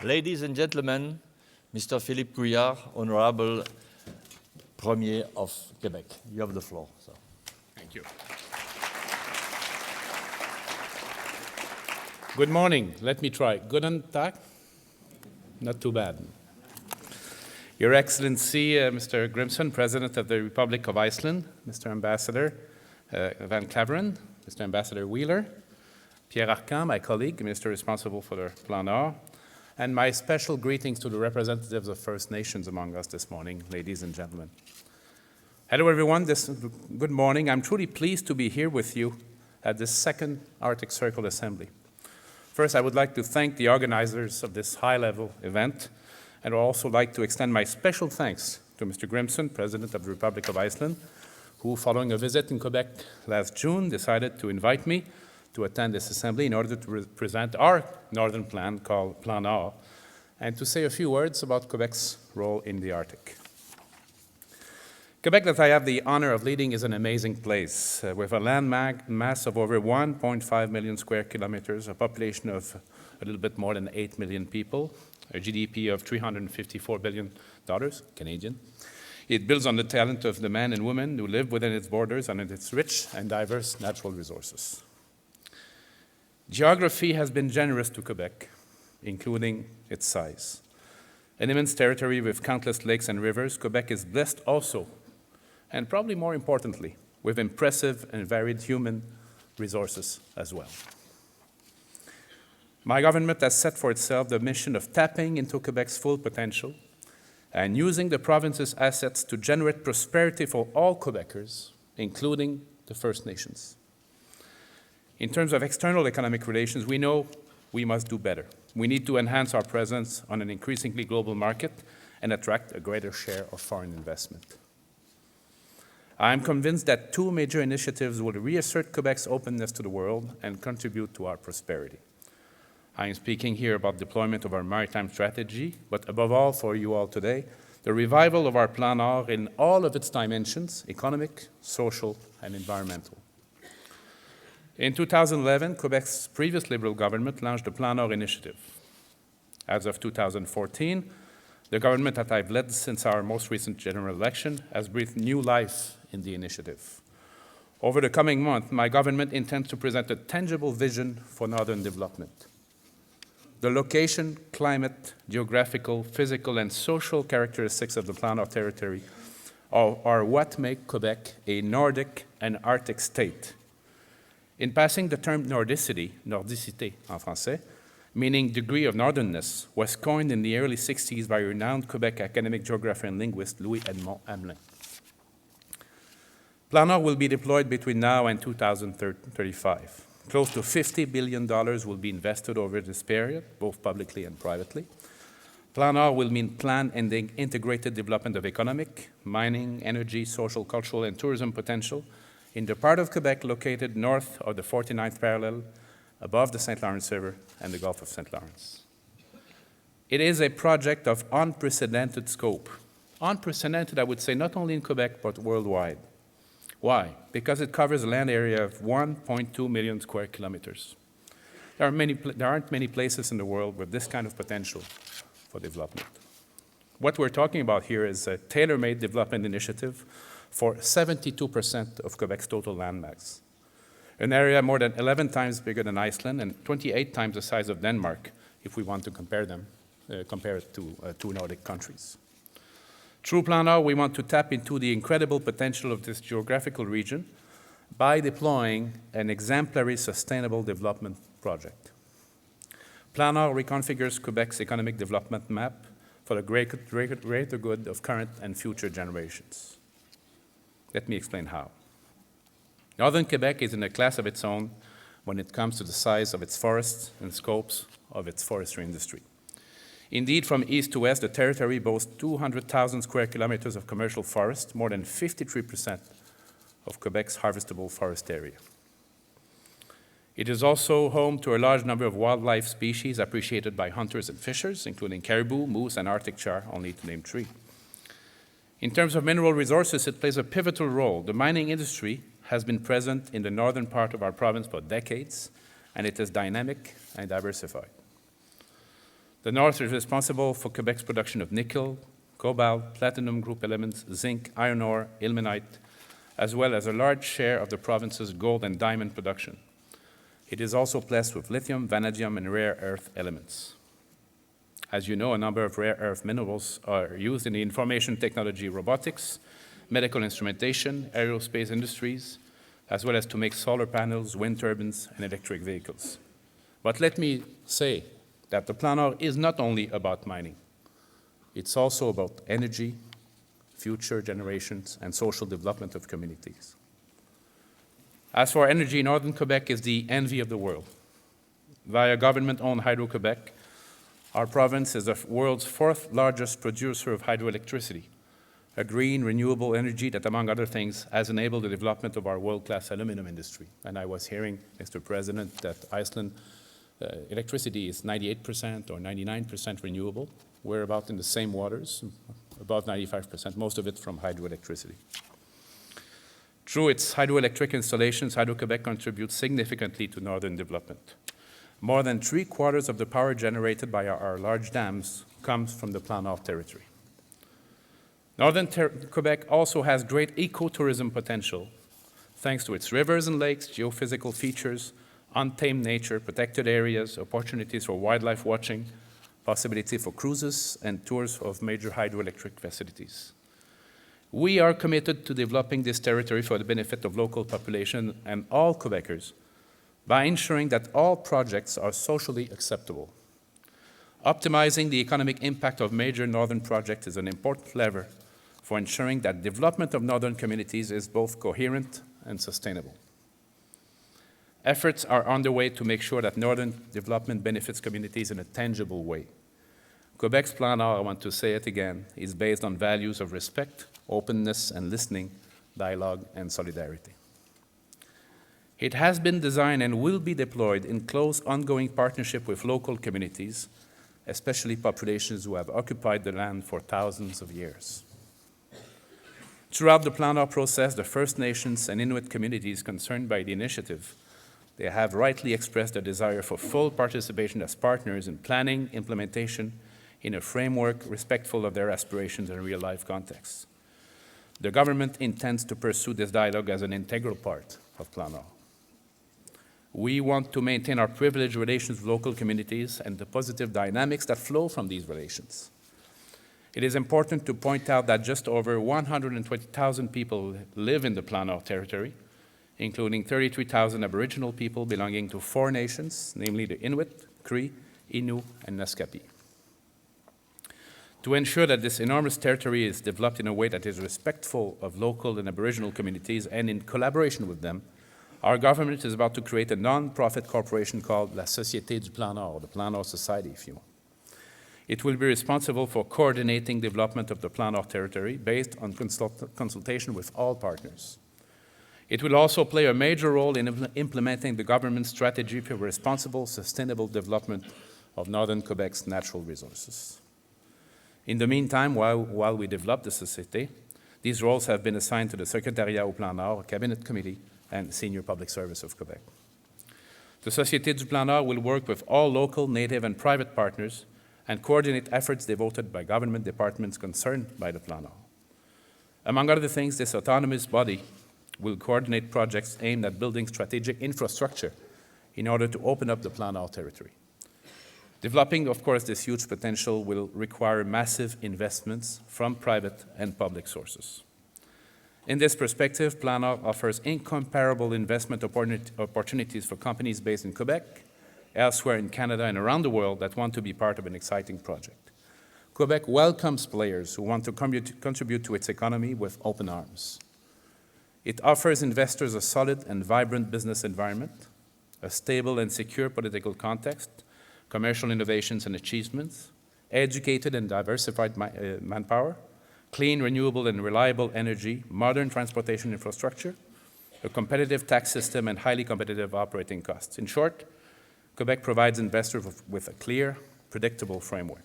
Ladies and gentlemen, Mr. Philippe Couillard, Honorable Premier of Quebec. You have the floor. So. Thank you. Good morning. Let me try. Guten Tag? Not too bad. Your Excellency, Mr. Grimson, President of the Republic of Iceland, Mr. Ambassador Van Claveren, Mr. Ambassador Wheeler, Pierre Arcan, my colleague, Minister responsible for the Plan Nord, and my special greetings to the representatives of First Nations among us this morning, ladies and gentlemen. Hello everyone, good morning. I'm truly pleased to be here with you at this second Arctic Circle Assembly. First, I would like to thank the organizers of this high-level event, and I would also like to extend my special thanks to Mr. Grimson, President of the Republic of Iceland, who, following a visit in Quebec last June, decided to invite me to attend this assembly in order to present our northern plan called Plan Nord, and to say a few words about Quebec's role in the Arctic. Quebec, that I have the honor of leading, is an amazing place with a land mass of over 1.5 million square kilometers, a population of a little bit more than 8 million people, a GDP of $354 billion Canadian. It builds on the talent of the men and women who live within its borders and its rich and diverse natural resources. Geography has been generous to Quebec, including its size. An immense territory with countless lakes and rivers, Quebec is blessed also, and probably more importantly, with impressive and varied human resources as well. My government has set for itself the mission of tapping into Quebec's full potential and using the province's assets to generate prosperity for all Quebecers, including the First Nations. In terms of external economic relations, we know we must do better. We need to enhance our presence on an increasingly global market and attract a greater share of foreign investment. I am convinced that two major initiatives will reassert Quebec's openness to the world and contribute to our prosperity. I am speaking here about deployment of our maritime strategy, but above all for you all today, the revival of our Plan Nord in all of its dimensions, economic, social, and environmental. In 2011, Quebec's previous Liberal government launched the Plan Nord initiative. As of 2014, the government that I've led since our most recent general election has breathed new life in the initiative. Over the coming month, my government intends to present a tangible vision for northern development. The location, climate, geographical, physical, and social characteristics of the Plan Nord territory are what make Quebec a Nordic and Arctic state. In passing, the term nordicity, nordicité en français, meaning degree of northernness, was coined in the early 60s by renowned Quebec academic geographer and linguist Louis-Edmond Hamelin. Plan Nord will be deployed between now and 2035. Close to $50 billion will be invested over this period, both publicly and privately. Plan Nord will mean planned and integrated development of economic, mining, energy, social, cultural, and tourism potential in the part of Quebec located north of the 49th parallel, above the St. Lawrence River and the Gulf of St. Lawrence. It is a project of unprecedented scope. Unprecedented, I would say, not only in Quebec, but worldwide. Why? Because it covers a land area of 1.2 million square kilometers. There aren't many places in the world with this kind of potential for development. What we're talking about here is a tailor-made development initiative for 72% of Quebec's total land mass, an area more than 11 times bigger than Iceland and 28 times the size of Denmark, if we want to compare it to two Nordic countries. Through Plan Nord, we want to tap into the incredible potential of this geographical region by deploying an exemplary sustainable development project. Plan Nord reconfigures Quebec's economic development map for the greater good of current and future generations. Let me explain how. Northern Quebec is in a class of its own when it comes to the size of its forests and scopes of its forestry industry. Indeed, from east to west, the territory boasts 200,000 square kilometers of commercial forest, more than 53% of Quebec's harvestable forest area. It is also home to a large number of wildlife species appreciated by hunters and fishers, including caribou, moose, and Arctic char, only to name three. In terms of mineral resources, it plays a pivotal role. The mining industry has been present in the northern part of our province for decades, and it is dynamic and diversified. The North is responsible for Quebec's production of nickel, cobalt, platinum group elements, zinc, iron ore, ilmenite, as well as a large share of the province's gold and diamond production. It is also blessed with lithium, vanadium, and rare earth elements. As you know, a number of rare earth minerals are used in the information technology, robotics, medical instrumentation, aerospace industries, as well as to make solar panels, wind turbines, and electric vehicles. But let me say that the Plan Nord is not only about mining. It's also about energy, future generations, and social development of communities. As for energy, Northern Quebec is the envy of the world. Via government-owned Hydro-Quebec, our province is the world's fourth largest producer of hydroelectricity, a green, renewable energy that, among other things, has enabled the development of our world-class aluminum industry. And I was hearing, Mr. President, that Iceland electricity is 98% or 99% renewable. We're about in the same waters, about 95%, most of it from hydroelectricity. Through its hydroelectric installations, Hydro-Quebec contributes significantly to northern development. More than 3/4 of the power generated by our large dams comes from the Plan Nord territory. Northern Quebec also has great ecotourism potential, thanks to its rivers and lakes, geophysical features, untamed nature, protected areas, opportunities for wildlife watching, possibility for cruises, and tours of major hydroelectric facilities. We are committed to developing this territory for the benefit of local population and all Quebecers by ensuring that all projects are socially acceptable. Optimizing the economic impact of major northern projects is an important lever for ensuring that development of northern communities is both coherent and sustainable. Efforts are underway to make sure that northern development benefits communities in a tangible way. Quebec's Plan Nord, I want to say it again, is based on values of respect, openness and listening, dialogue and solidarity. It has been designed and will be deployed in close ongoing partnership with local communities, especially populations who have occupied the land for thousands of years. Throughout the Plan Nord process, the First Nations and Inuit communities concerned by the initiative, they have rightly expressed their desire for full participation as partners in planning, implementation, in a framework respectful of their aspirations and real-life contexts. The government intends to pursue this dialogue as an integral part of Plan Nord. We want to maintain our privileged relations with local communities and the positive dynamics that flow from these relations. It is important to point out that just over 120,000 people live in the Plan Nord territory, including 33,000 Aboriginal people belonging to 4 nations, namely the Inuit, Cree, Innu, and Naskapi. To ensure that this enormous territory is developed in a way that is respectful of local and Aboriginal communities and in collaboration with them, our government is about to create a non-profit corporation called La Société du Plan Nord, or the Plan Nord Society, if you want. It will be responsible for coordinating development of the Plan Nord territory based on consultation with all partners. It will also play a major role in implementing the government's strategy for responsible, sustainable development of northern Quebec's natural resources. In the meantime, while we develop the Société, these roles have been assigned to the Secretariat au Plan Nord, Cabinet Committee, and Senior Public Service of Quebec. The Société du Plan Nord will work with all local, native, and private partners and coordinate efforts devoted by government departments concerned by the Plan Nord. Among other things, this autonomous body will coordinate projects aimed at building strategic infrastructure in order to open up the Plan Nord territory. Developing, of course, this huge potential will require massive investments from private and public sources. In this perspective, Plan Nord offers incomparable investment opportunities for companies based in Quebec, elsewhere in Canada, and around the world that want to be part of an exciting project. Quebec welcomes players who want to contribute to its economy with open arms. It offers investors a solid and vibrant business environment, a stable and secure political context, commercial innovations and achievements, educated and diversified manpower, clean, renewable, and reliable energy, modern transportation infrastructure, a competitive tax system, and highly competitive operating costs. In short, Quebec provides investors with a clear, predictable framework.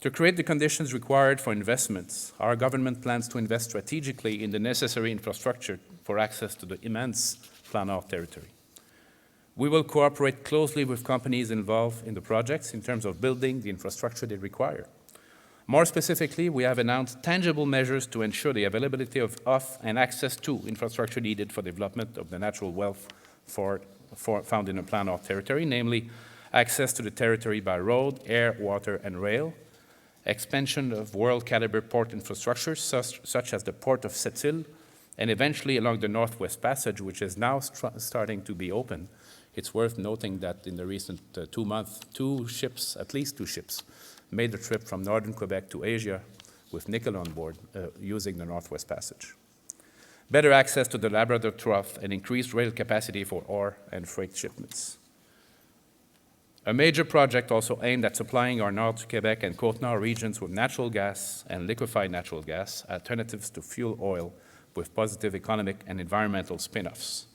To create the conditions required for investments, our government plans to invest strategically in the necessary infrastructure for access to the immense Plan Nord territory. We will cooperate closely with companies involved in the projects in terms of building the infrastructure they require. More specifically, we have announced tangible measures to ensure the availability of and access to infrastructure needed for development of the natural wealth found in the Plan Nord territory, namely access to the territory by road, air, water, and rail, expansion of world-caliber port infrastructure, such as the port of Sept-Îles, and eventually along the Northwest Passage, which is now starting to be open. It's worth noting that in the recent 2 months, at least two ships, made the trip from northern Quebec to Asia with nickel on board using the Northwest Passage. Better access to the Labrador Trough and increased rail capacity for ore and freight shipments. A major project also aimed at supplying our North Quebec and Côte-Nord regions with natural gas and liquefied natural gas, alternatives to fuel oil with positive economic and environmental spin-offs.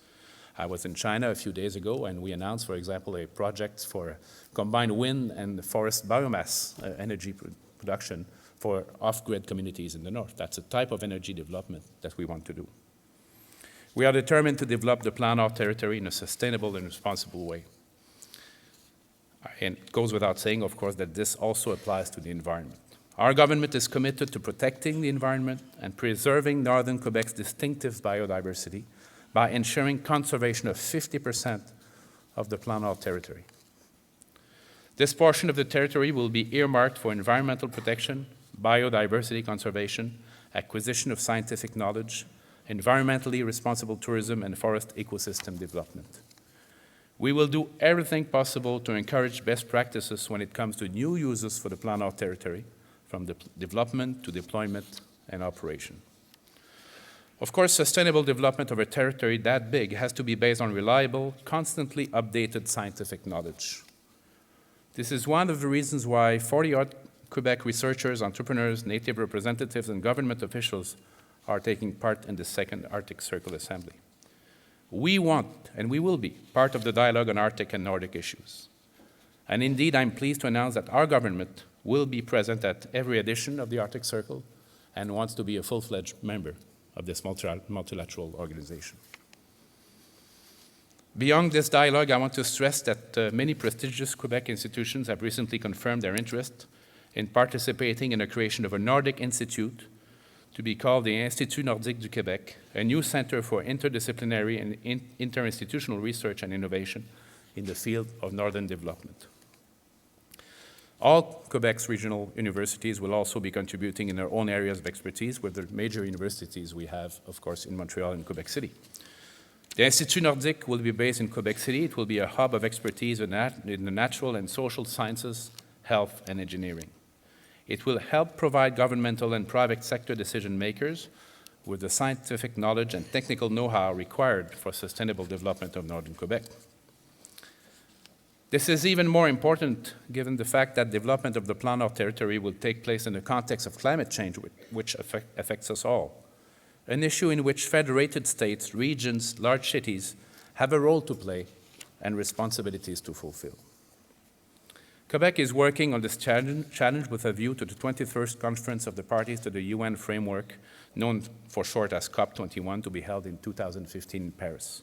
I was in China a few days ago, and we announced, for example, a project for combined wind and forest biomass energy production for off-grid communities in the north. That's a type of energy development that we want to do. We are determined to develop the Plan Nord territory in a sustainable and responsible way. And it goes without saying, of course, that this also applies to the environment. Our government is committed to protecting the environment and preserving northern Quebec's distinctive biodiversity by ensuring conservation of 50% of the Plan Nord territory. This portion of the territory will be earmarked for environmental protection, biodiversity conservation, acquisition of scientific knowledge, environmentally responsible tourism, and forest ecosystem development. We will do everything possible to encourage best practices when it comes to new uses for the Plan Nord territory, from development to deployment and operation. Of course, sustainable development of a territory that big has to be based on reliable, constantly updated scientific knowledge. This is one of the reasons why 40-odd Quebec researchers, entrepreneurs, native representatives, and government officials are taking part in the second Arctic Circle Assembly. We want, and we will be, part of the dialogue on Arctic and Nordic issues. And indeed, I'm pleased to announce that our government will be present at every edition of the Arctic Circle and wants to be a full-fledged member of this multilateral organization. Beyond this dialogue, I want to stress that many prestigious Quebec institutions have recently confirmed their interest in participating in the creation of a Nordic Institute to be called the Institut Nordique du Québec, a new center for interdisciplinary and interinstitutional research and innovation in the field of northern development. All Quebec's regional universities will also be contributing in their own areas of expertise with the major universities we have, of course, in Montreal and Quebec City. The Institut Nordique will be based in Quebec City. It will be a hub of expertise in the natural and social sciences, health, and engineering. It will help provide governmental and private sector decision makers with the scientific knowledge and technical know-how required for sustainable development of northern Quebec. This is even more important given the fact that development of the Plan Nord territory will take place in the context of climate change, which affects us all, an issue in which federated states, regions, large cities have a role to play and responsibilities to fulfill. Quebec is working on this challenge with a view to the 21st Conference of the Parties to the UN framework, known for short as COP21, to be held in 2015 in Paris.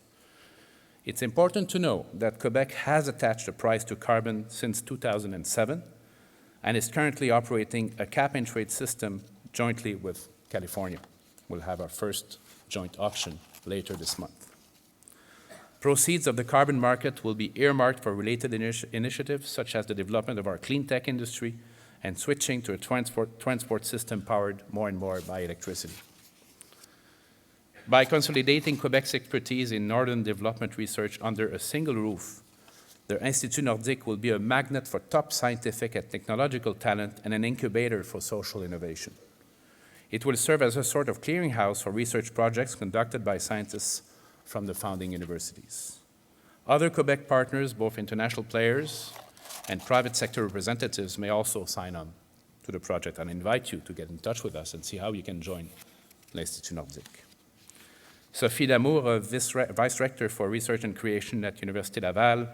It's important to know that Quebec has attached a price to carbon since 2007 and is currently operating a cap-and-trade system jointly with California. We'll have our first joint auction later this month. Proceeds of the carbon market will be earmarked for related initiatives such as the development of our clean tech industry and switching to a transport system powered more and more by electricity. By consolidating Quebec's expertise in northern development research under a single roof, the Institut Nordique will be a magnet for top scientific and technological talent and an incubator for social innovation. It will serve as a sort of clearinghouse for research projects conducted by scientists from the founding universities. Other Quebec partners, both international players and private sector representatives, may also sign on to the project. And invite you to get in touch with us and see how you can join l'Institut Nordique. Sophie Damour, Vice Rector for Research and Creation at Université Laval,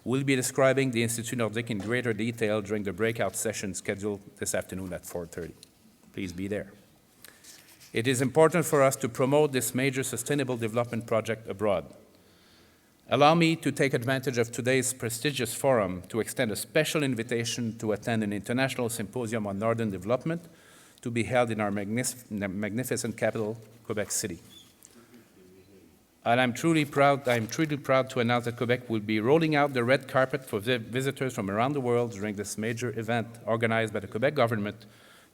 will be describing the Institut Nordique in greater detail during the breakout session scheduled this afternoon at 4:30. Please be there. It is important for us to promote this major sustainable development project abroad. Allow me to take advantage of today's prestigious forum to extend a special invitation to attend an international symposium on Northern development to be held in our magnificent capital, Quebec City. And I'm truly proud to announce that Quebec will be rolling out the red carpet for visitors from around the world during this major event organized by the Quebec government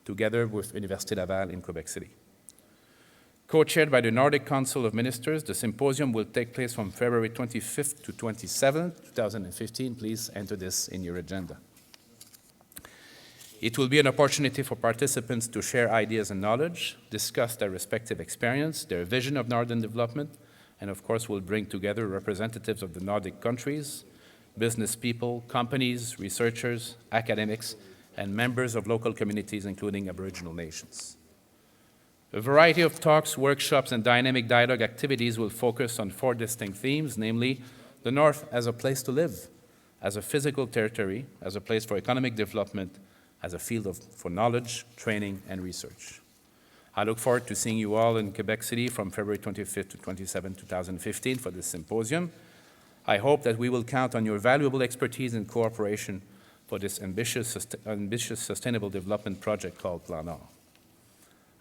together with Université Laval in Quebec City. Co-chaired by the Nordic Council of Ministers, the symposium will take place from February 25th to 27th, 2015. Please enter this in your agenda. It will be an opportunity for participants to share ideas and knowledge, discuss their respective experience, their vision of Northern development, and of course will bring together representatives of the Nordic countries, business people, companies, researchers, academics, and members of local communities, including Aboriginal nations. A variety of talks, workshops, and dynamic dialogue activities will focus on 4 distinct themes, namely the North as a place to live, as a physical territory, as a place for economic development, as a field for knowledge, training, and research. I look forward to seeing you all in Quebec City from February 25th to 27th, 2015 for this symposium. I hope that we will count on your valuable expertise and cooperation for this ambitious sustainable development project called Plan R.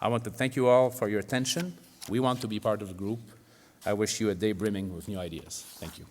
I want to thank you all for your attention. We want to be part of the group. I wish you a day brimming with new ideas. Thank you.